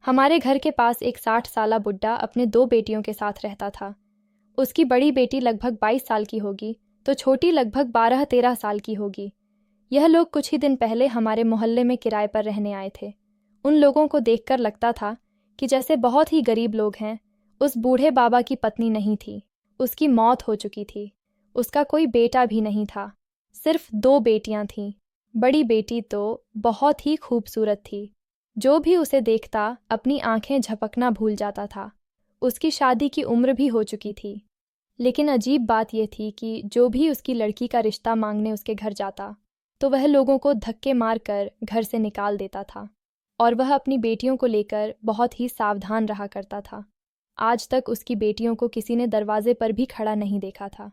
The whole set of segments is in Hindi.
हमारे घर के पास एक 60 साला बुड्ढा अपने 2 बेटियों के साथ रहता था। उसकी बड़ी बेटी लगभग 22 साल की होगी तो छोटी लगभग 12-13 साल की होगी। यह लोग कुछ ही दिन पहले हमारे मोहल्ले में किराए पर रहने आए थे। उन लोगों को देखकर लगता था कि जैसे बहुत ही गरीब लोग हैं। उस बूढ़े बाबा की पत्नी नहीं थी, उसकी मौत हो चुकी थी। उसका कोई बेटा भी नहीं था, सिर्फ 2 बेटियां थीं। बड़ी बेटी तो बहुत ही खूबसूरत थी, जो भी उसे देखता अपनी आंखें झपकना भूल जाता था। उसकी शादी की उम्र भी हो चुकी थी, लेकिन अजीब बात यह थी कि जो भी उसकी लड़की का रिश्ता मांगने उसके घर जाता तो वह लोगों को धक्के मारकर घर से निकाल देता था, और वह अपनी बेटियों को लेकर बहुत ही सावधान रहा करता था। आज तक उसकी बेटियों को किसी ने दरवाजे पर भी खड़ा नहीं देखा था।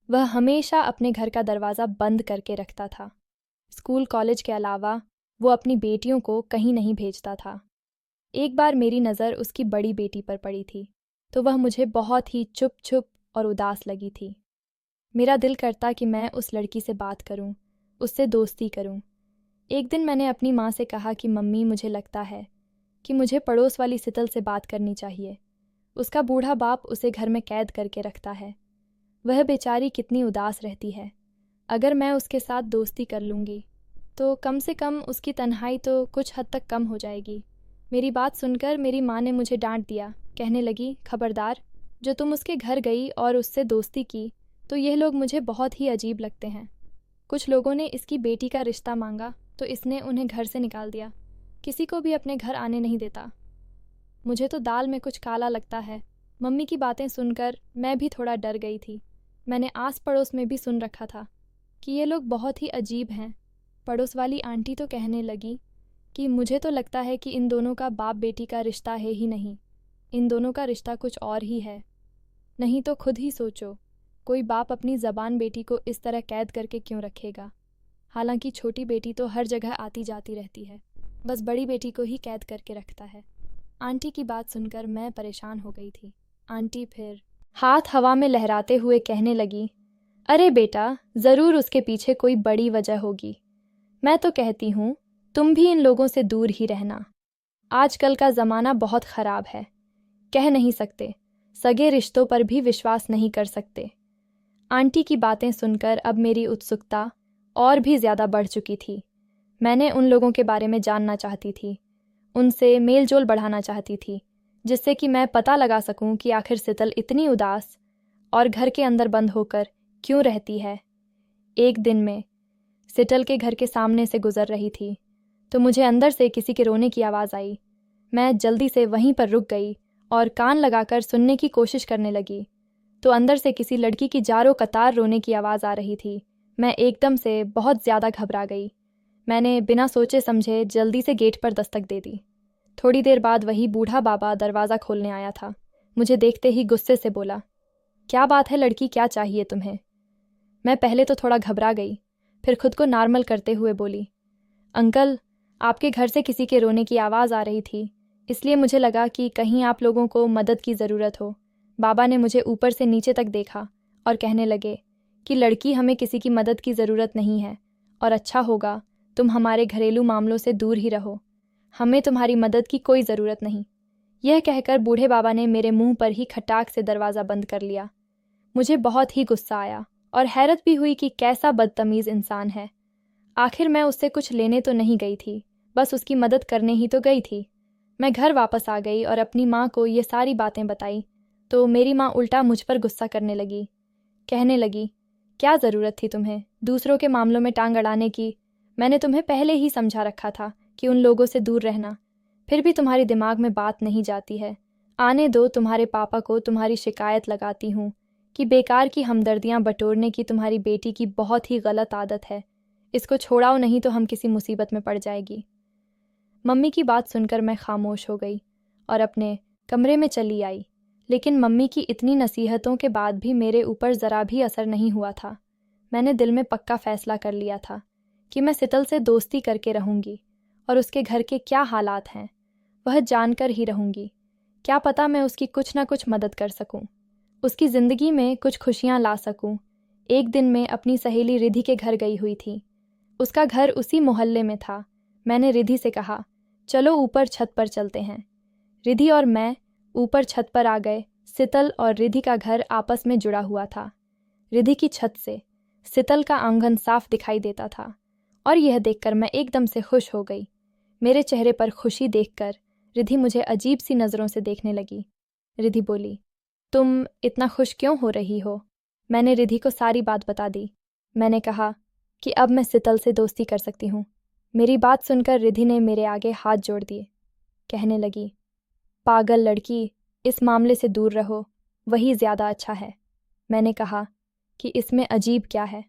वह हमेशा अपने घर का दरवाज़ा बंद करके रखता था। स्कूल कॉलेज के अलावा वो अपनी बेटियों को कहीं नहीं भेजता था। एक बार मेरी नज़र उसकी बड़ी बेटी पर पड़ी थी तो वह मुझे बहुत ही चुप चुप और उदास लगी थी। मेरा दिल करता कि मैं उस लड़की से बात करूं, उससे दोस्ती करूं। एक दिन मैंने अपनी माँ से कहा कि मम्मी, मुझे लगता है कि मुझे पड़ोस वाली सितल से बात करनी चाहिए। उसका बूढ़ा बाप उसे घर में कैद करके रखता है। वह बेचारी कितनी उदास रहती है। अगर मैं उसके साथ दोस्ती कर लूँगी तो कम से कम उसकी तन्हाई तो कुछ हद तक कम हो जाएगी। मेरी बात सुनकर मेरी माँ ने मुझे डांट दिया। कहने लगी, खबरदार, जो तुम उसके घर गई और उससे दोस्ती की तो यह लोग मुझे बहुत ही अजीब लगते हैं। कुछ लोगों ने इसकी बेटी का रिश्ता मांगा तो इसने उन्हें घर से निकाल दिया। किसी को भी अपने घर आने नहीं देता। मुझे तो दाल में कुछ काला लगता है। मम्मी की बातें सुनकर मैं भी थोड़ा डर गई थी। मैंने आस पड़ोस में भी सुन रखा था कि ये लोग बहुत ही अजीब हैं। पड़ोस वाली आंटी तो कहने लगी कि मुझे तो लगता है कि इन दोनों का बाप बेटी का रिश्ता है ही नहीं, इन दोनों का रिश्ता कुछ और ही है। नहीं तो खुद ही सोचो, कोई बाप अपनी ज़बान बेटी को इस तरह कैद करके क्यों रखेगा। हालांकि छोटी बेटी तो हर जगह आती जाती रहती है, बस बड़ी बेटी को ही कैद करके रखता है। आंटी की बात सुनकर मैं परेशान हो गई थी। आंटी फिर हाथ हवा में लहराते हुए कहने लगी, अरे बेटा, ज़रूर उसके पीछे कोई बड़ी वजह होगी। मैं तो कहती हूँ तुम भी इन लोगों से दूर ही रहना। आजकल का ज़माना बहुत ख़राब है। कह नहीं सकते, सगे रिश्तों पर भी विश्वास नहीं कर सकते। आंटी की बातें सुनकर अब मेरी उत्सुकता और भी ज़्यादा बढ़ चुकी थी। मैंने उन लोगों के बारे में जानना चाहती थी, उनसे मेल जोल बढ़ाना चाहती थी, जिससे कि मैं पता लगा सकूं कि आखिर सितल इतनी उदास और घर के अंदर बंद होकर क्यों रहती है। एक दिन में सितल के घर के सामने से गुजर रही थी तो मुझे अंदर से किसी के रोने की आवाज़ आई। मैं जल्दी से वहीं पर रुक गई और कान लगाकर सुनने की कोशिश करने लगी तो अंदर से किसी लड़की की जारो कतार रोने की आवाज़ आ रही थी। मैं एकदम से बहुत ज़्यादा घबरा गई। मैंने बिना सोचे समझे जल्दी से गेट पर दस्तक दे दी। थोड़ी देर बाद वही बूढ़ा बाबा दरवाज़ा खोलने आया था। मुझे देखते ही गुस्से से बोला, क्या बात है लड़की, क्या चाहिए तुम्हें? मैं पहले तो थोड़ा घबरा गई, फिर खुद को नॉर्मल करते हुए बोली, अंकल, आपके घर से किसी के रोने की आवाज़ आ रही थी, इसलिए मुझे लगा कि कहीं आप लोगों को मदद की ज़रूरत हो। बाबा ने मुझे ऊपर से नीचे तक देखा और कहने लगे कि लड़की, हमें किसी की मदद की ज़रूरत नहीं है और अच्छा होगा तुम हमारे घरेलू मामलों से दूर ही रहो। हमें तुम्हारी मदद की कोई ज़रूरत नहीं। यह कहकर बूढ़े बाबा ने मेरे मुंह पर ही खटाक से दरवाज़ा बंद कर लिया। मुझे बहुत ही गुस्सा आया और हैरत भी हुई कि कैसा बदतमीज़ इंसान है। आखिर मैं उससे कुछ लेने तो नहीं गई थी, बस उसकी मदद करने ही तो गई थी। मैं घर वापस आ गई और अपनी माँ को ये सारी बातें बताई तो मेरी माँ उल्टा मुझ पर गुस्सा करने लगी। कहने लगी, क्या ज़रूरत थी तुम्हें दूसरों के मामलों में टांग अड़ाने की? मैंने तुम्हें पहले ही समझा रखा था कि उन लोगों से दूर रहना, फिर भी तुम्हारे दिमाग में बात नहीं जाती है। आने दो, तुम्हारे पापा को तुम्हारी शिकायत लगाती हूँ कि बेकार की हमदर्दियाँ बटोरने की तुम्हारी बेटी की बहुत ही गलत आदत है। इसको छोड़ाओ, नहीं तो हम किसी मुसीबत में पड़ जाएगी। मम्मी की बात सुनकर मैं खामोश हो गई और अपने कमरे में चली आई, लेकिन मम्मी की इतनी नसीहतों के बाद भी मेरे ऊपर ज़रा भी असर नहीं हुआ था। मैंने दिल में पक्का फ़ैसला कर लिया था कि मैं सितल से दोस्ती करके रहूँगी और उसके घर के क्या हालात हैं वह जानकर ही रहूँगी। क्या पता मैं उसकी कुछ ना कुछ मदद कर सकूँ, उसकी ज़िंदगी में कुछ खुशियाँ ला सकूँ। एक दिन मैं अपनी सहेली रिधि के घर गई हुई थी। उसका घर उसी मोहल्ले में था। मैंने रिधि से कहा, चलो ऊपर छत पर चलते हैं। रिधि और मैं ऊपर छत पर आ गए। शीतल और रिधि का घर आपस में जुड़ा हुआ था। रिधि की छत से शीतल का आंगन साफ दिखाई देता था और यह देखकर मैं एकदम से खुश हो गई। मेरे चेहरे पर खुशी देखकर रिधि मुझे अजीब सी नज़रों से देखने लगी। रिधि बोली, तुम इतना खुश क्यों हो रही हो? मैंने रिधि को सारी बात बता दी। मैंने कहा कि अब मैं शीतल से दोस्ती कर सकती हूँ। मेरी बात सुनकर रिधि ने मेरे आगे हाथ जोड़ दिए। कहने लगी, पागल लड़की, इस मामले से दूर रहो, वही ज़्यादा अच्छा है। मैंने कहा कि इसमें अजीब क्या है,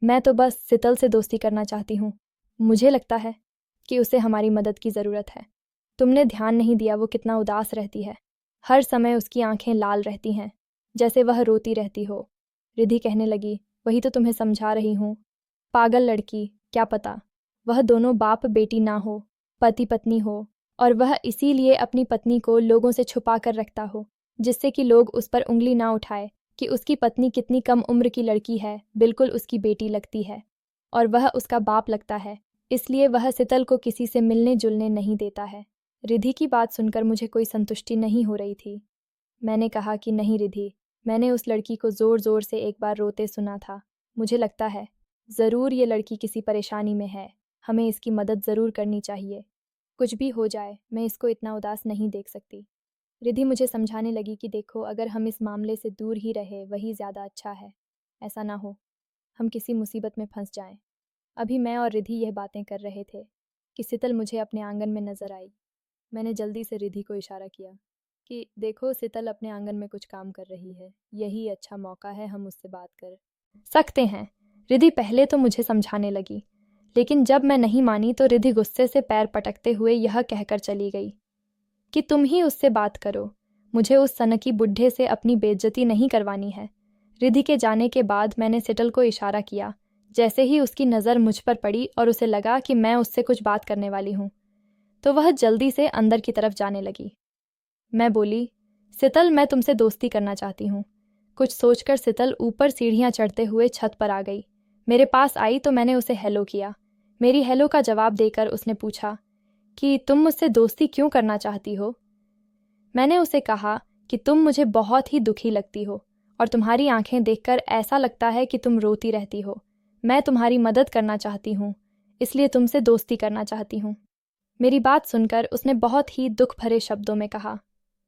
मैं तो बस शीतल से दोस्ती करना चाहती हूँ। मुझे लगता है कि उसे हमारी मदद की ज़रूरत है। तुमने ध्यान नहीं दिया वो कितना उदास रहती है। हर समय उसकी आंखें लाल रहती हैं, जैसे वह रोती रहती हो। रिधि कहने लगी, वही तो तुम्हें समझा रही हूँ। पागल लड़की, क्या पता वह दोनों बाप बेटी ना हो, पति पत्नी हो, और वह इसीलिए अपनी पत्नी को लोगों से छुपा कर रखता हो, जिससे कि लोग उस पर उंगली ना उठाए कि उसकी पत्नी कितनी कम उम्र की लड़की है, बिल्कुल उसकी बेटी लगती है और वह उसका बाप लगता है। इसलिए वह शीतल को किसी से मिलने जुलने नहीं देता है। रिधि की बात सुनकर मुझे कोई संतुष्टि नहीं हो रही थी। मैंने कहा कि नहीं रिधि, मैंने उस लड़की को ज़ोर ज़ोर से एक बार रोते सुना था। मुझे लगता है ज़रूर ये लड़की किसी परेशानी में है, हमें इसकी मदद ज़रूर करनी चाहिए। कुछ भी हो जाए, मैं इसको इतना उदास नहीं देख सकती। रिधि मुझे समझाने लगी कि देखो, अगर हम इस मामले से दूर ही रहे वही ज़्यादा अच्छा है। ऐसा ना हो हम किसी मुसीबत में फंस जाएं। अभी मैं और रिधि यह बातें कर रहे थे कि शीतल मुझे अपने आंगन में नज़र आई। मैंने जल्दी से रिधि को इशारा किया कि देखो, शीतल अपने आंगन में कुछ काम कर रही है, यही अच्छा मौका है, हम उससे बात कर सकते हैं। रिधि पहले तो मुझे समझाने लगी, लेकिन जब मैं नहीं मानी तो रिधि गुस्से से पैर पटकते हुए यह कहकर चली गई कि तुम ही उससे बात करो, मुझे उस सनकी बुढ़े से अपनी बेइज्जती नहीं करवानी है। रिधि के जाने के बाद मैंने शीतल को इशारा किया। जैसे ही उसकी नज़र मुझ पर पड़ी और उसे लगा कि मैं उससे कुछ बात करने वाली हूँ, तो वह जल्दी से अंदर की तरफ जाने लगी। मैं बोली, शीतल, मैं तुमसे दोस्ती करना चाहती हूँ। कुछ सोचकर शीतल ऊपर सीढ़ियाँ चढ़ते हुए छत पर आ गई। मेरे पास आई तो मैंने उसे हेलो किया। मेरी हेलो का जवाब देकर उसने पूछा कि तुम मुझसे दोस्ती क्यों करना चाहती हो? मैंने उसे कहा कि तुम मुझे बहुत ही दुखी लगती हो और तुम्हारी आंखें देखकर ऐसा लगता है कि तुम रोती रहती हो। मैं तुम्हारी मदद करना चाहती हूँ, इसलिए तुमसे दोस्ती करना चाहती हूँ। मेरी बात सुनकर उसने बहुत ही दुख भरे शब्दों में कहा,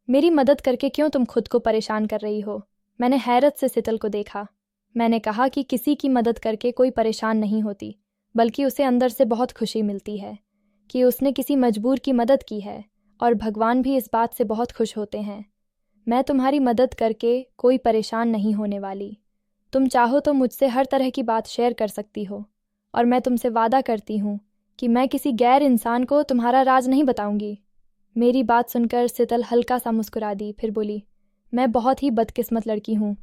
मेरी मदद करके क्यों तुम खुद को परेशान कर रही हो? मैंने हैरत से शीतल को देखा। मैंने कहा कि किसी की मदद करके कोई परेशान नहीं होती, बल्कि उसे अंदर से बहुत खुशी मिलती है कि उसने किसी मजबूर की मदद की है, और भगवान भी इस बात से बहुत खुश होते हैं। मैं तुम्हारी मदद करके कोई परेशान नहीं होने वाली। तुम चाहो तो मुझसे हर तरह की बात शेयर कर सकती हो, और मैं तुमसे वादा करती हूँ कि मैं किसी गैर इंसान को तुम्हारा राज नहीं बताऊंगी। मेरी बात सुनकर शीतल हल्का सा मुस्कुरा दी, फिर बोली, मैं बहुत ही बदकिस्मत लड़की हूँ।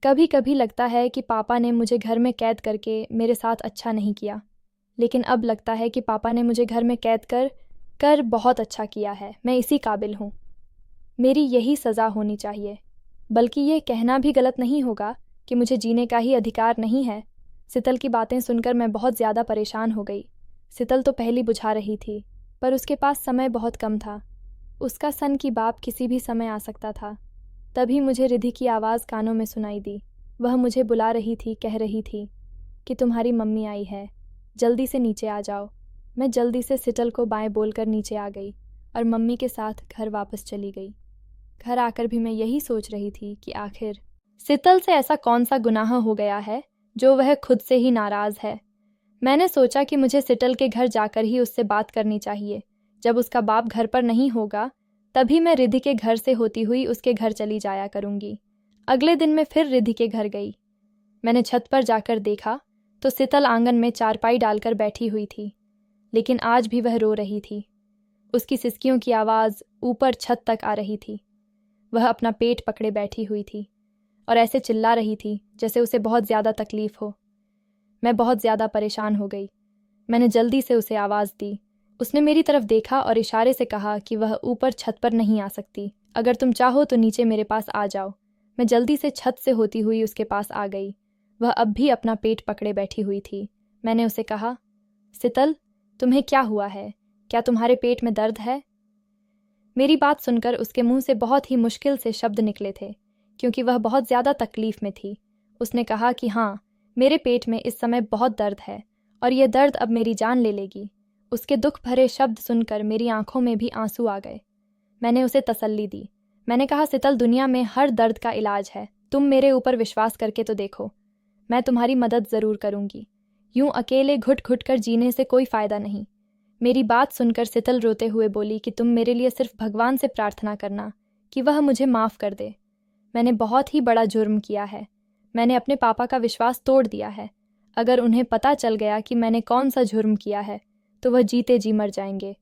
कभी कभी लगता है कि पापा ने मुझे घर में कैद करके मेरे साथ अच्छा नहीं किया, लेकिन अब लगता है कि पापा ने मुझे घर में कैद कर बहुत अच्छा किया है। मैं इसी काबिल हूँ, मेरी यही सज़ा होनी चाहिए। बल्कि ये कहना भी गलत नहीं होगा कि मुझे जीने का ही अधिकार नहीं है। शीतल की बातें सुनकर मैं बहुत ज़्यादा परेशान हो गई। शीतल तो पहली बुझा रही थी, पर उसके पास समय बहुत कम था। उसका सन की बाप किसी भी समय आ सकता था। तभी मुझे रिधि की आवाज़ कानों में सुनाई दी। वह मुझे बुला रही थी, कह रही थी कि तुम्हारी मम्मी आई है, जल्दी से नीचे आ जाओ। मैं जल्दी से शीतल को बाएं बोलकर नीचे आ गई और मम्मी के साथ घर वापस चली गई। घर आकर भी मैं यही सोच रही थी कि आखिर शीतल से ऐसा कौन सा गुनाह हो गया है जो वह खुद से ही नाराज़ है। मैंने सोचा कि मुझे शीतल के घर जाकर ही उससे बात करनी चाहिए। जब उसका बाप घर पर नहीं होगा तभी मैं रिधि के घर से होती हुई उसके घर चली जाया करूँगी। अगले दिन मैं फिर रिधि के घर गई। मैंने छत पर जाकर देखा तो शीतल आंगन में चारपाई डालकर बैठी हुई थी, लेकिन आज भी वह रो रही थी। उसकी सिसकियों की आवाज़ ऊपर छत तक आ रही थी। वह अपना पेट पकड़े बैठी हुई थी और ऐसे चिल्ला रही थी जैसे उसे बहुत ज़्यादा तकलीफ़ हो। मैं बहुत ज़्यादा परेशान हो गई। मैंने जल्दी से उसे आवाज़ दी। उसने मेरी तरफ देखा और इशारे से कहा कि वह ऊपर छत पर नहीं आ सकती, अगर तुम चाहो तो नीचे मेरे पास आ जाओ। मैं जल्दी से छत से होती हुई उसके पास आ गई। वह अब भी अपना पेट पकड़े बैठी हुई थी। मैंने उसे कहा, शीतल, तुम्हें क्या हुआ है? क्या तुम्हारे पेट में दर्द है? मेरी बात सुनकर उसके मुंह से बहुत ही मुश्किल से शब्द निकले थे, क्योंकि वह बहुत ज़्यादा तकलीफ़ में थी। उसने कहा कि हाँ, मेरे पेट में इस समय बहुत दर्द है और यह दर्द अब मेरी जान ले लेगी। उसके दुख भरे शब्द सुनकर मेरी आंखों में भी आंसू आ गए। मैंने उसे तसल्ली दी। मैंने कहा, सितल, दुनिया में हर दर्द का इलाज है। तुम मेरे ऊपर विश्वास करके तो देखो, मैं तुम्हारी मदद ज़रूर करूँगी। यूं अकेले घुट घुट कर जीने से कोई फ़ायदा नहीं। मेरी बात सुनकर सितल रोते हुए बोली कि तुम मेरे लिए सिर्फ भगवान से प्रार्थना करना कि वह मुझे माफ़ कर दे। मैंने बहुत ही बड़ा जुर्म किया है। मैंने अपने पापा का विश्वास तोड़ दिया है। अगर उन्हें पता चल गया कि मैंने कौन सा जुर्म किया है तो वह जीते जी मर जाएंगे।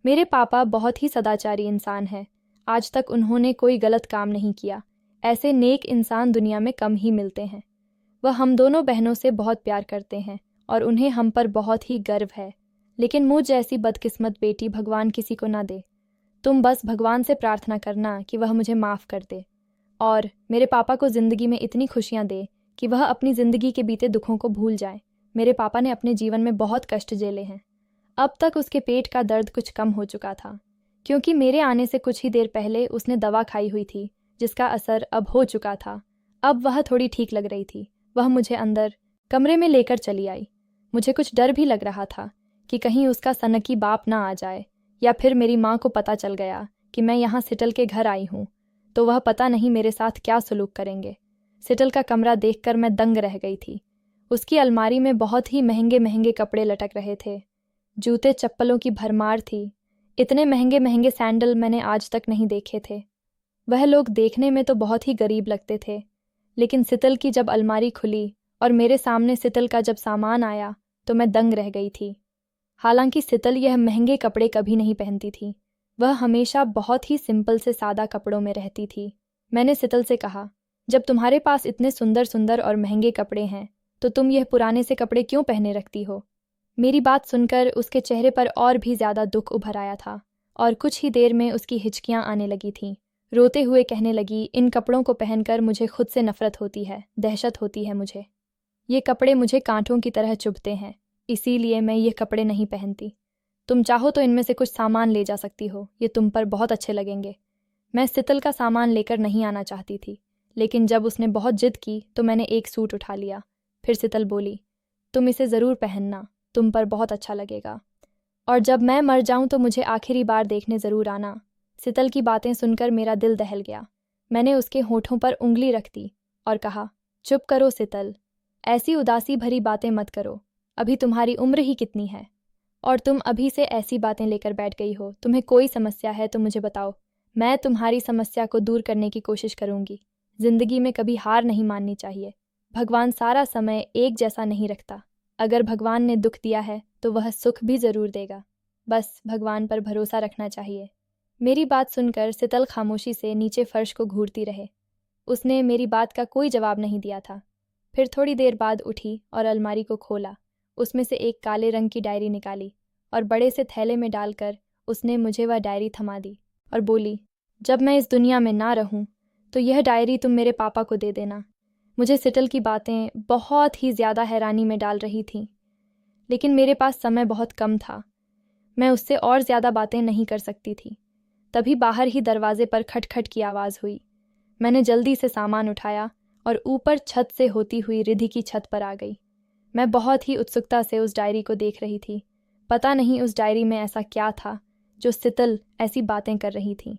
मेरे पापा बहुत ही सदाचारी इंसान हैं। आज तक उन्होंने कोई गलत काम नहीं किया। ऐसे नेक इंसान दुनिया में कम ही मिलते हैं। वह हम दोनों बहनों से बहुत प्यार करते हैं और उन्हें हम पर बहुत ही गर्व है। लेकिन मुझ जैसी बदकिस्मत बेटी भगवान किसी को ना दे। तुम बस भगवान से प्रार्थना करना कि वह मुझे माफ़ कर दे और मेरे पापा को ज़िंदगी में इतनी खुशियाँ दे कि वह अपनी ज़िंदगी के बीते दुखों को भूल जाए। मेरे पापा ने अपने जीवन में बहुत कष्ट झेले हैं। अब तक उसके पेट का दर्द कुछ कम हो चुका था, क्योंकि मेरे आने से कुछ ही देर पहले उसने दवा खाई हुई थी जिसका असर अब हो चुका था। अब वह थोड़ी ठीक लग रही थी। वह मुझे अंदर कमरे में लेकर चली आई। मुझे कुछ डर भी लग रहा था कि कहीं उसका सनकी बाप ना आ जाए, या फिर मेरी माँ को पता चल गया कि मैं यहाँ सिटल के घर आई हूँ तो वह पता नहीं मेरे साथ क्या सलूक करेंगे। सिटल का कमरा देखकर मैं दंग रह गई थी। उसकी अलमारी में बहुत ही महंगे महंगे कपड़े लटक रहे थे। जूते चप्पलों की भरमार थी। इतने महंगे महंगे सैंडल मैंने आज तक नहीं देखे थे। वह लोग देखने में तो बहुत ही गरीब लगते थे, लेकिन सितल की जब अलमारी खुली और मेरे सामने सितल का जब सामान आया तो मैं दंग रह गई थी। हालांकि सितल यह महंगे कपड़े कभी नहीं पहनती थी। वह हमेशा बहुत ही सिंपल से सादा कपड़ों में रहती थी। मैंने सितल से कहा, जब तुम्हारे पास इतने सुंदर सुंदर और महंगे कपड़े हैं तो तुम यह पुराने से कपड़े क्यों पहने रखती हो? मेरी बात सुनकर उसके चेहरे पर और भी ज़्यादा दुख उभर आया था और कुछ ही देर में उसकी हिचकियाँ आने लगी थीं। रोते हुए कहने लगी, इन कपड़ों को पहनकर मुझे खुद से नफ़रत होती है, दहशत होती है मुझे। ये कपड़े मुझे कांटों की तरह चुभते हैं, इसीलिए मैं ये कपड़े नहीं पहनती। तुम चाहो तो इनमें से कुछ सामान ले जा सकती हो, ये तुम पर बहुत अच्छे लगेंगे। मैं सितल का सामान लेकर नहीं आना चाहती थी, लेकिन जब उसने बहुत जिद की तो मैंने एक सूट उठा लिया। फिर सितल बोली, तुम इसे ज़रूर पहनना, तुम पर बहुत अच्छा लगेगा, और जब मैं मर जाऊं तो मुझे आखिरी बार देखने ज़रूर आना। सितल की बातें सुनकर मेरा दिल दहल गया। मैंने उसके होठों पर उंगली रख दी और कहा, चुप करो सितल, ऐसी उदासी भरी बातें मत करो। अभी तुम्हारी उम्र ही कितनी है और तुम अभी से ऐसी बातें लेकर बैठ गई हो। तुम्हें कोई समस्या है तो मुझे बताओ, मैं तुम्हारी समस्या को दूर करने की कोशिश करूंगी। जिंदगी में कभी हार नहीं माननी चाहिए। भगवान सारा समय एक जैसा नहीं रखता। अगर भगवान ने दुख दिया है तो वह सुख भी ज़रूर देगा। बस भगवान पर भरोसा रखना चाहिए। मेरी बात सुनकर सितल खामोशी से नीचे फर्श को घूरती रहे। उसने मेरी बात का कोई जवाब नहीं दिया था। फिर थोड़ी देर बाद उठी और अलमारी को खोला। उसमें से एक काले रंग की डायरी निकाली और बड़े से थैले में डालकर उसने मुझे वह डायरी थमा दी और बोली, जब मैं इस दुनिया में ना रहूं तो यह डायरी तुम मेरे पापा को दे देना। मुझे सिटल की बातें बहुत ही ज़्यादा हैरानी में डाल रही थीं, लेकिन मेरे पास समय बहुत कम था। मैं उससे और ज़्यादा बातें नहीं कर सकती थी। तभी बाहर ही दरवाजे पर खटखट की आवाज़ हुई। मैंने जल्दी से सामान उठाया और ऊपर छत से होती हुई रिधि की छत पर आ गई। मैं बहुत ही उत्सुकता से उस डायरी को देख रही थी। पता नहीं उस डायरी में ऐसा क्या था जो सितल ऐसी बातें कर रही थी।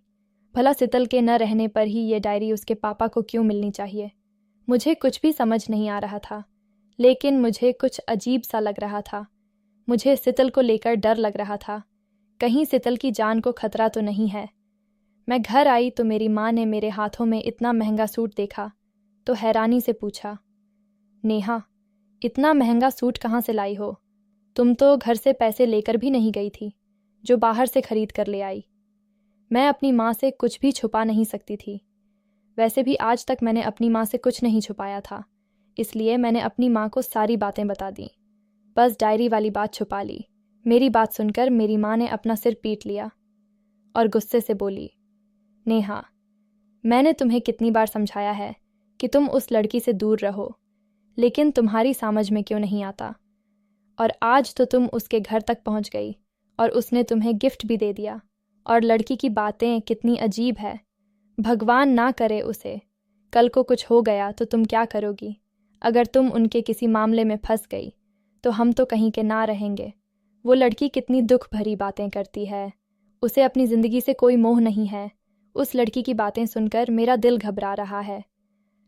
भला सितल के न रहने पर ही ये डायरी उसके पापा को क्यों मिलनी चाहिए? मुझे कुछ भी समझ नहीं आ रहा था, लेकिन मुझे कुछ अजीब सा लग रहा था। मुझे सितल को लेकर डर लग रहा था। कहीं सितल की जान को खतरा तो नहीं है। मैं घर आई तो मेरी माँ ने मेरे हाथों में इतना महंगा सूट देखा तो हैरानी से पूछा, नेहा, इतना महंगा सूट कहाँ से लाई हो? तुम तो घर से पैसे लेकर भी नहीं गई थी जो बाहर से खरीद कर ले आई। मैं अपनी माँ से कुछ भी छुपा नहीं सकती थी। वैसे भी आज तक मैंने अपनी माँ से कुछ नहीं छुपाया था, इसलिए मैंने अपनी माँ को सारी बातें बता दी। बस डायरी वाली बात छुपा ली। मेरी बात सुनकर मेरी माँ ने अपना सिर पीट लिया और गुस्से से बोली, नेहा, मैंने तुम्हें कितनी बार समझाया है कि तुम उस लड़की से दूर रहो, लेकिन तुम्हारी समझ में क्यों नहीं आता? और आज तो तुम उसके घर तक पहुंच गई और उसने तुम्हें गिफ्ट भी दे दिया। और लड़की की बातें कितनी अजीब है। भगवान ना करे उसे, कल को कुछ हो गया तो तुम क्या करोगी? अगर तुम उनके किसी मामले में फंस गई तो हम तो कहीं के ना रहेंगे। वो लड़की कितनी दुख भरी बातें करती है। उसे अपनी ज़िंदगी से कोई मोह नहीं है। उस लड़की की बातें सुनकर मेरा दिल घबरा रहा है।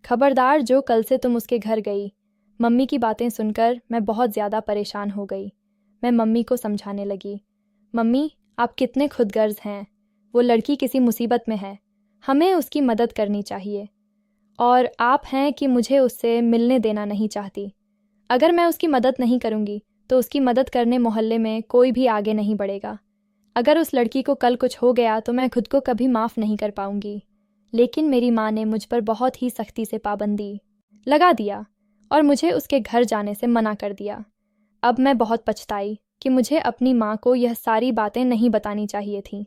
खबरदार जो कल से तुम उसके घर गई। मम्मी की बातें सुनकर मैं बहुत ज़्यादा परेशान हो गई। मैं मम्मी को समझाने लगी, मम्मी आप कितने खुदगर्ज हैं। वो लड़की किसी मुसीबत में है, हमें उसकी मदद करनी चाहिए। और आप हैं कि मुझे उससे मिलने देना नहीं चाहती। अगर मैं उसकी मदद नहीं करूँगी तो उसकी मदद करने मोहल्ले में कोई भी आगे नहीं बढ़ेगा। अगर उस लड़की को कल कुछ हो गया तो मैं खुद को कभी माफ़ नहीं कर पाऊँगी। लेकिन मेरी माँ ने मुझ पर बहुत ही सख्ती से पाबंदी लगा दिया और मुझे उसके घर जाने से मना कर दिया। अब मैं बहुत पछताई कि मुझे अपनी माँ को यह सारी बातें नहीं बतानी चाहिए थीं।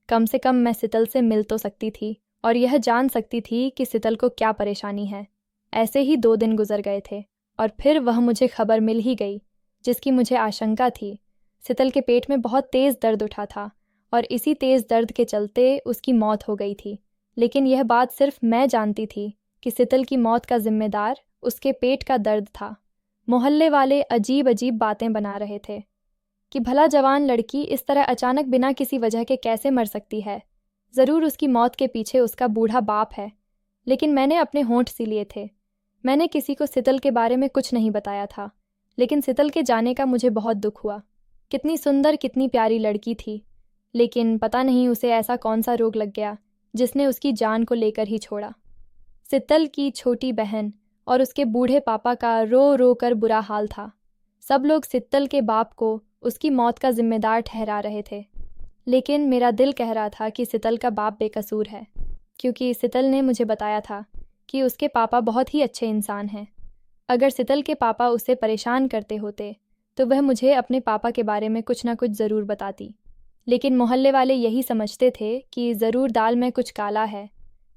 कम से कम मैं शीतल से मिल तो सकती थी और यह जान सकती थी कि शीतल को क्या परेशानी है। ऐसे ही 2 दिन गुजर गए थे और फिर वह मुझे खबर मिल ही गई जिसकी मुझे आशंका थी। शीतल के पेट में बहुत तेज़ दर्द उठा था और इसी तेज़ दर्द के चलते उसकी मौत हो गई थी। लेकिन यह बात सिर्फ मैं जानती थी कि शीतल की मौत का जिम्मेदार उसके पेट का दर्द था। मोहल्ले वाले अजीब अजीब बातें बना रहे थे कि भला जवान लड़की इस तरह अचानक बिना किसी वजह के कैसे मर सकती है। ज़रूर उसकी मौत के पीछे उसका बूढ़ा बाप है। लेकिन मैंने अपने होंठ सी लिए थे। मैंने किसी को शीतल के बारे में कुछ नहीं बताया था। लेकिन शीतल के जाने का मुझे बहुत दुख हुआ। कितनी सुंदर, कितनी प्यारी लड़की थी। लेकिन पता नहीं उसे ऐसा कौन सा रोग लग गया जिसने उसकी जान को लेकर ही छोड़ा। शीतल की छोटी बहन और उसके बूढ़े पापा का रो रो कर बुरा हाल था। सब लोग शीतल के बाप को उसकी मौत का जिम्मेदार ठहरा रहे थे। लेकिन मेरा दिल कह रहा था कि शीतल का बाप बेकसूर है, क्योंकि शीतल ने मुझे बताया था कि उसके पापा बहुत ही अच्छे इंसान हैं। अगर शीतल के पापा उसे परेशान करते होते तो वह मुझे अपने पापा के बारे में कुछ ना कुछ ज़रूर बताती। लेकिन मोहल्ले वाले यही समझते थे कि ज़रूर दाल में कुछ काला है।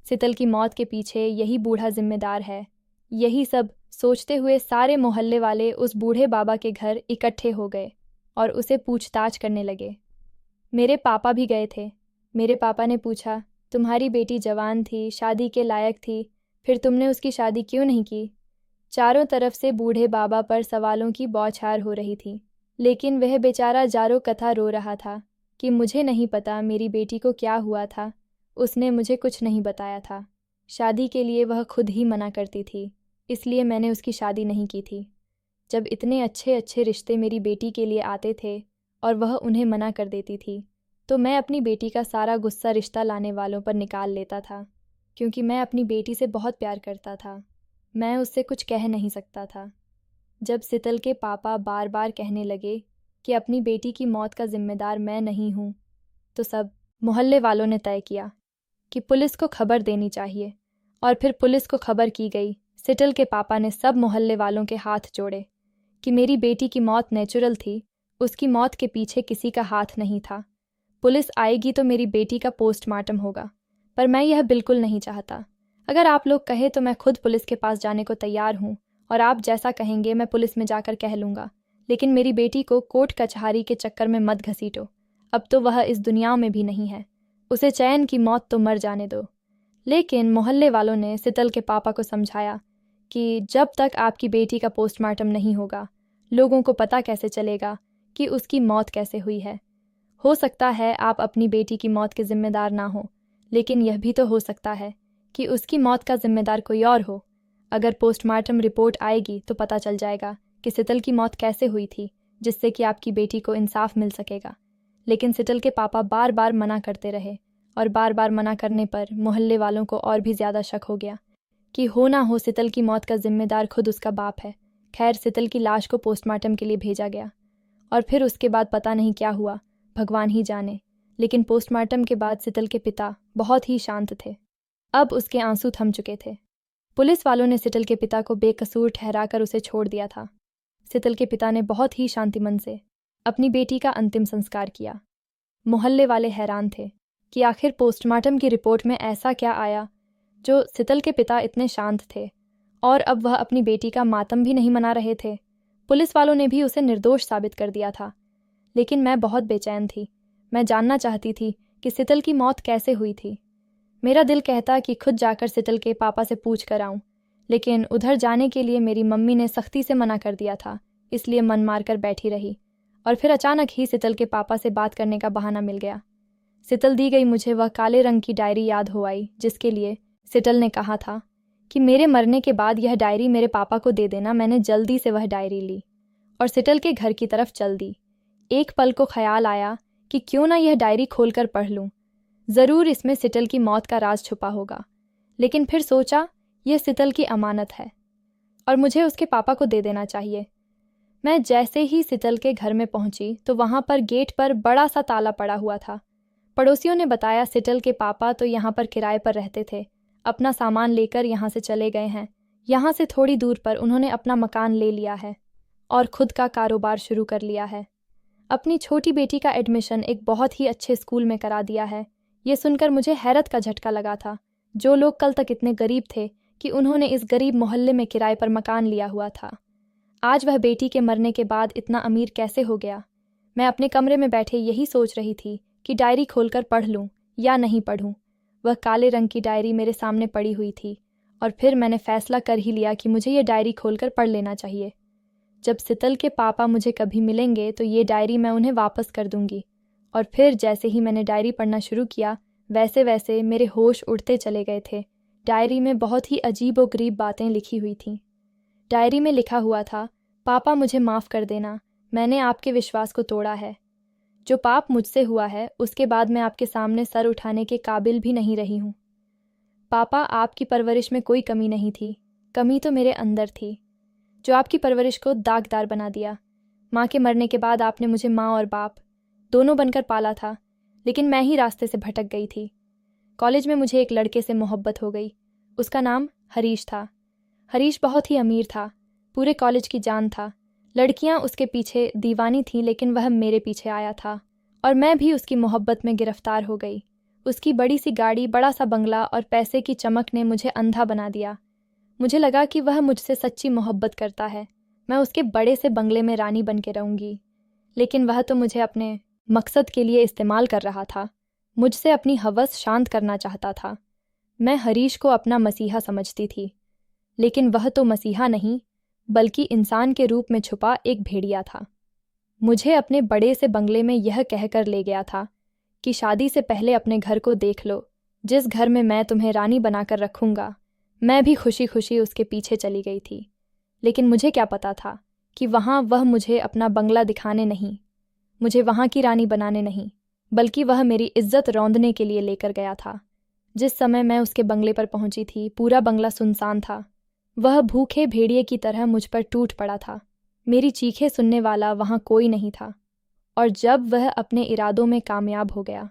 शीतल की मौत के पीछे यही बूढ़ा जिम्मेदार है। यही सब सोचते हुए सारे मोहल्ले वाले उस बूढ़े बाबा के घर इकट्ठे हो गए और उसे पूछताछ करने लगे। मेरे पापा भी गए थे। मेरे पापा ने पूछा, तुम्हारी बेटी जवान थी, शादी के लायक थी, फिर तुमने उसकी शादी क्यों नहीं की? चारों तरफ से बूढ़े बाबा पर सवालों की बौछार हो रही थी। लेकिन वह बेचारा जारो कथा रो रहा था कि मुझे नहीं पता मेरी बेटी को क्या हुआ था। उसने मुझे कुछ नहीं बताया था। शादी के लिए वह खुद ही मना करती थी, इसलिए मैंने उसकी शादी नहीं की थी। जब इतने अच्छे अच्छे रिश्ते मेरी बेटी के लिए आते थे और वह उन्हें मना कर देती थी, तो मैं अपनी बेटी का सारा गुस्सा रिश्ता लाने वालों पर निकाल लेता था, क्योंकि मैं अपनी बेटी से बहुत प्यार करता था। मैं उससे कुछ कह नहीं सकता था। जब शीतल के पापा बार बार कहने लगे कि अपनी बेटी की मौत का जिम्मेदार मैं नहीं हूँ, तो सब मोहल्ले वालों ने तय किया कि पुलिस को खबर देनी चाहिए। और फिर पुलिस को खबर की गई। शीतल के पापा ने सब मोहल्ले वालों के हाथ जोड़े कि मेरी बेटी की मौत नेचुरल थी, उसकी मौत के पीछे किसी का हाथ नहीं था। पुलिस आएगी तो मेरी बेटी का पोस्टमार्टम होगा, पर मैं यह बिल्कुल नहीं चाहता। अगर आप लोग कहे तो मैं खुद पुलिस के पास जाने को तैयार हूँ, और आप जैसा कहेंगे मैं पुलिस में जाकर कह लूँगा। लेकिन मेरी बेटी को कोर्ट कचहरी के चक्कर में मत घसीटो। अब तो वह इस दुनिया में भी नहीं है। उसे चैन की मौत तो मर जाने दो। लेकिन मोहल्ले वालों ने शीतल के पापा को समझाया कि जब तक आपकी बेटी का पोस्टमार्टम नहीं होगा, लोगों को पता कैसे चलेगा कि उसकी मौत कैसे हुई है। हो सकता है आप अपनी बेटी की मौत के जिम्मेदार ना हो, लेकिन यह भी तो हो सकता है कि उसकी मौत का जिम्मेदार कोई और हो। अगर पोस्टमार्टम रिपोर्ट आएगी तो पता चल जाएगा कि शीतल की मौत कैसे हुई थी, जिससे कि आपकी बेटी को इंसाफ मिल सकेगा। लेकिन शीतल के पापा बार बार मना करते रहे, और बार बार मना करने पर मोहल्ले वालों को और भी ज़्यादा शक हो गया कि हो ना हो शीतल की मौत का जिम्मेदार खुद उसका बाप है। खैर, शीतल की लाश को पोस्टमार्टम के लिए भेजा गया, और फिर उसके बाद पता नहीं क्या हुआ, भगवान ही जाने। लेकिन पोस्टमार्टम के बाद शीतल के पिता बहुत ही शांत थे। अब उसके आंसू थम चुके थे। पुलिस वालों ने शीतल के पिता को बेकसूर ठहराकर उसे छोड़ दिया था। शीतल के पिता ने बहुत ही शांतिमन से अपनी बेटी का अंतिम संस्कार किया। मोहल्ले वाले हैरान थे कि आखिर पोस्टमार्टम की रिपोर्ट में ऐसा क्या आया जो शीतल के पिता इतने शांत थे, और अब वह अपनी बेटी का मातम भी नहीं मना रहे थे। पुलिस वालों ने भी उसे निर्दोष साबित कर दिया था। लेकिन मैं बहुत बेचैन थी। मैं जानना चाहती थी कि सितल की मौत कैसे हुई थी। मेरा दिल कहता कि खुद जाकर सितल के पापा से पूछ कर आऊँ, लेकिन उधर जाने के लिए मेरी मम्मी ने सख्ती से मना कर दिया था, इसलिए मन मार कर बैठी रही। और फिर अचानक ही सितल के पापा से बात करने का बहाना मिल गया। सितल दी गई मुझे वह काले रंग की डायरी याद हो आई, जिसके लिए सितल ने कहा था कि मेरे मरने के बाद यह डायरी मेरे पापा को दे देना। मैंने जल्दी से वह डायरी ली और सितल के घर की तरफ चल दी। एक पल को ख्याल आया कि क्यों ना यह डायरी खोलकर पढ़ लूँ, ज़रूर इसमें सितल की मौत का राज छुपा होगा। लेकिन फिर सोचा, यह सितल की अमानत है और मुझे उसके पापा को दे देना चाहिए। मैं जैसे ही सितल के घर में पहुंची तो वहां पर गेट पर बड़ा सा ताला पड़ा हुआ था। पड़ोसियों ने बताया सितल के पापा तो यहाँ पर किराए पर रहते थे, अपना सामान लेकर यहाँ से चले गए हैं। यहाँ से थोड़ी दूर पर उन्होंने अपना मकान ले लिया है और खुद का कारोबार शुरू कर लिया है। अपनी छोटी बेटी का एडमिशन एक बहुत ही अच्छे स्कूल में करा दिया है। ये सुनकर मुझे हैरत का झटका लगा था। जो लोग कल तक इतने गरीब थे कि उन्होंने इस गरीब मोहल्ले में किराए पर मकान लिया हुआ था, आज वह बेटी के मरने के बाद इतना अमीर कैसे हो गया। मैं अपने कमरे में बैठे यही सोच रही थी कि डायरी खोलकर पढ़ लूँ या नहीं पढ़ूँ। वह काले रंग की डायरी मेरे सामने पड़ी हुई थी और फिर मैंने फैसला कर ही लिया कि मुझे ये डायरी खोलकर पढ़ लेना चाहिए। जब सितल के पापा मुझे कभी मिलेंगे तो ये डायरी मैं उन्हें वापस कर दूंगी। और फिर जैसे ही मैंने डायरी पढ़ना शुरू किया, वैसे वैसे मेरे होश उड़ते चले गए थे। डायरी में बहुत ही अजीब व गरीब बातें लिखी हुई थीं। डायरी में लिखा हुआ था, पापा मुझे माफ़ कर देना, मैंने आपके विश्वास को तोड़ा है। जो पाप मुझसे हुआ है उसके बाद मैं आपके सामने सर उठाने के काबिल भी नहीं रही हूँ। पापा, आपकी परवरिश में कोई कमी नहीं थी, कमी तो मेरे अंदर थी, जो आपकी परवरिश को दागदार बना दिया। माँ के मरने के बाद आपने मुझे माँ और बाप दोनों बनकर पाला था, लेकिन मैं ही रास्ते से भटक गई थी। कॉलेज में मुझे एक लड़के से मोहब्बत हो गई। उसका नाम हरीश था। हरीश बहुत ही अमीर था, पूरे कॉलेज की जान था। लड़कियां उसके पीछे दीवानी थीं, लेकिन वह मेरे पीछे आया था और मैं भी उसकी मोहब्बत में गिरफ्तार हो गई। उसकी बड़ी सी गाड़ी, बड़ा सा बंगला और पैसे की चमक ने मुझे अंधा बना दिया। मुझे लगा कि वह मुझसे सच्ची मोहब्बत करता है, मैं उसके बड़े से बंगले में रानी बन के रहूँगी। लेकिन वह तो मुझे अपने मकसद के लिए इस्तेमाल कर रहा था, मुझसे अपनी हवस शांत करना चाहता था। मैं हरीश को अपना मसीहा समझती थी, लेकिन वह तो मसीहा नहीं बल्कि इंसान के रूप में छुपा एक भेड़िया था। मुझे अपने बड़े से बंगले में यह कहकर ले गया था कि शादी से पहले अपने घर को देख लो, जिस घर में मैं तुम्हें रानी बनाकर रखूँगा। मैं भी खुशी खुशी उसके पीछे चली गई थी, लेकिन मुझे क्या पता था कि वहाँ वह मुझे अपना बंगला दिखाने नहीं, मुझे वहाँ की रानी बनाने नहीं, बल्कि वह मेरी इज्जत रौंदने के लिए लेकर गया था। जिस समय मैं उसके बंगले पर पहुंची थी, पूरा बंगला सुनसान था। वह भूखे भेड़िए की तरह मुझ पर टूट पड़ा था। मेरी चीखें सुनने वाला वहाँ कोई नहीं था। और जब वह अपने इरादों में कामयाब हो गया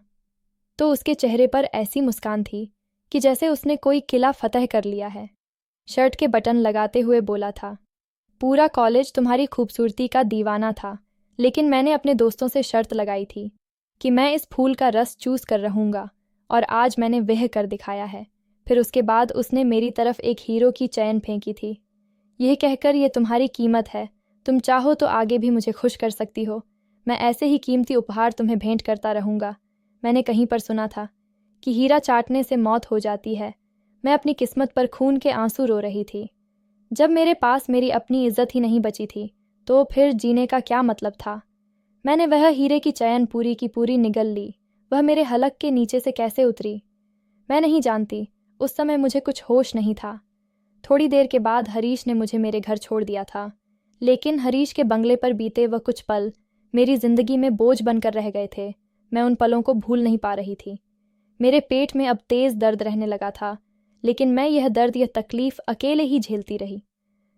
तो उसके चेहरे पर ऐसी मुस्कान थी कि जैसे उसने कोई किला फतह कर लिया है। शर्ट के बटन लगाते हुए बोला था, पूरा कॉलेज तुम्हारी खूबसूरती का दीवाना था, लेकिन मैंने अपने दोस्तों से शर्त लगाई थी कि मैं इस फूल का रस चूस कर रहूँगा, और आज मैंने वह कर दिखाया है। फिर उसके बाद उसने मेरी तरफ एक हीरो की चैन फेंकी थी, यह कहकर ये तुम्हारी कीमत है, तुम चाहो तो आगे भी मुझे खुश कर सकती हो, मैं ऐसे ही कीमती उपहार तुम्हें भेंट करता रहूँगा। मैंने कहीं पर सुना था कि हीरा चाटने से मौत हो जाती है। मैं अपनी किस्मत पर खून के आंसू रो रही थी। जब मेरे पास मेरी अपनी इज्जत ही नहीं बची थी तो फिर जीने का क्या मतलब था। मैंने वह हीरे की चैन पूरी की पूरी निगल ली। वह मेरे हलक के नीचे से कैसे उतरी मैं नहीं जानती। उस समय मुझे कुछ होश नहीं था। थोड़ी देर के बाद हरीश ने मुझे मेरे घर छोड़ दिया था, लेकिन हरीश के बंगले पर बीते वह कुछ पल मेरी जिंदगी में बोझ बनकर रह गए थे। मैं उन पलों को भूल नहीं पा रही थी। मेरे पेट में अब तेज दर्द रहने लगा था, लेकिन मैं यह दर्द, यह तकलीफ अकेले ही झेलती रही।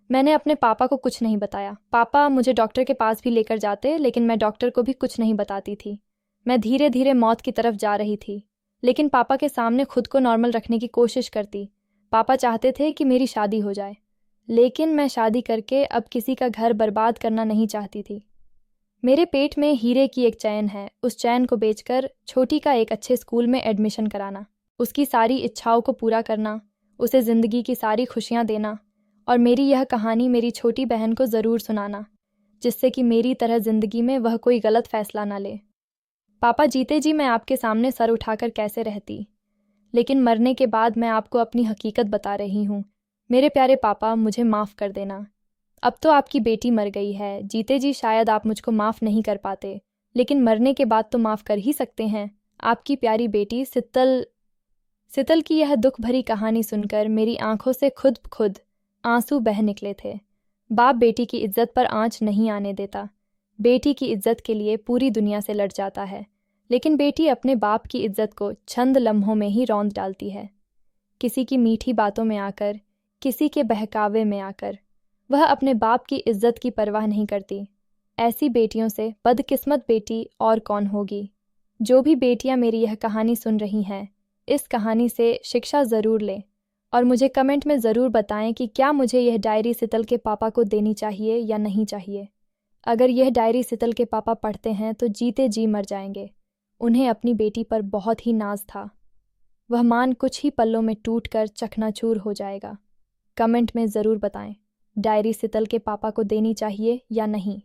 मैंने अपने पापा को कुछ नहीं बताया। पापा मुझे डॉक्टर के पास भी लेकर जाते, लेकिन मैं डॉक्टर को भी कुछ नहीं बताती थी। मैं धीरे धीरे मौत की तरफ जा रही थी, लेकिन पापा के सामने खुद को नॉर्मल रखने की कोशिश करती। पापा चाहते थे कि मेरी शादी हो जाए, लेकिन मैं शादी करके अब किसी का घर बर्बाद करना नहीं चाहती थी। मेरे पेट में हीरे की एक चैन है, उस चैन को बेचकर छोटी का एक अच्छे स्कूल में एडमिशन कराना, उसकी सारी इच्छाओं को पूरा करना, उसे ज़िंदगी की सारी खुशियाँ देना, और मेरी यह कहानी मेरी छोटी बहन को ज़रूर सुनाना, जिससे कि मेरी तरह ज़िंदगी में वह कोई गलत फ़ैसला ना ले। पापा जीते जी मैं आपके सामने सर उठाकर कैसे रहती, लेकिन मरने के बाद मैं आपको अपनी हकीकत बता रही हूँ। मेरे प्यारे पापा, मुझे माफ़ कर देना। अब तो आपकी बेटी मर गई है। जीते जी शायद आप मुझको माफ़ नहीं कर पाते, लेकिन मरने के बाद तो माफ़ कर ही सकते हैं। आपकी प्यारी बेटी सितल की यह दुख भरी कहानी सुनकर मेरी आंखों से खुद आंसू बह निकले थे। बाप बेटी की इज्जत पर आंच नहीं आने देता। बेटी की इज्जत के लिए पूरी दुनिया से लड़ जाता है, लेकिन बेटी अपने बाप की इज्जत को चंद लम्हों में ही रौंद डालती है। किसी की मीठी बातों में आकर, किसी के बहकावे में आकर वह अपने बाप की इज्जत की परवाह नहीं करती। ऐसी बेटियों से बदकिस्मत बेटी और कौन होगी। जो भी बेटियां मेरी यह कहानी सुन रही हैं, इस कहानी से शिक्षा ज़रूर लें और मुझे कमेंट में ज़रूर बताएं कि क्या मुझे यह डायरी सितल के पापा को देनी चाहिए या नहीं चाहिए। अगर यह डायरी सितल के पापा पढ़ते हैं तो जीते जी मर जाएंगे। उन्हें अपनी बेटी पर बहुत ही नाज था। वह मान कुछ ही पलों में टूटकर चकनाचूर हो जाएगा। कमेंट में ज़रूर बताएं, डायरी सितल के पापा को देनी चाहिए या नहीं।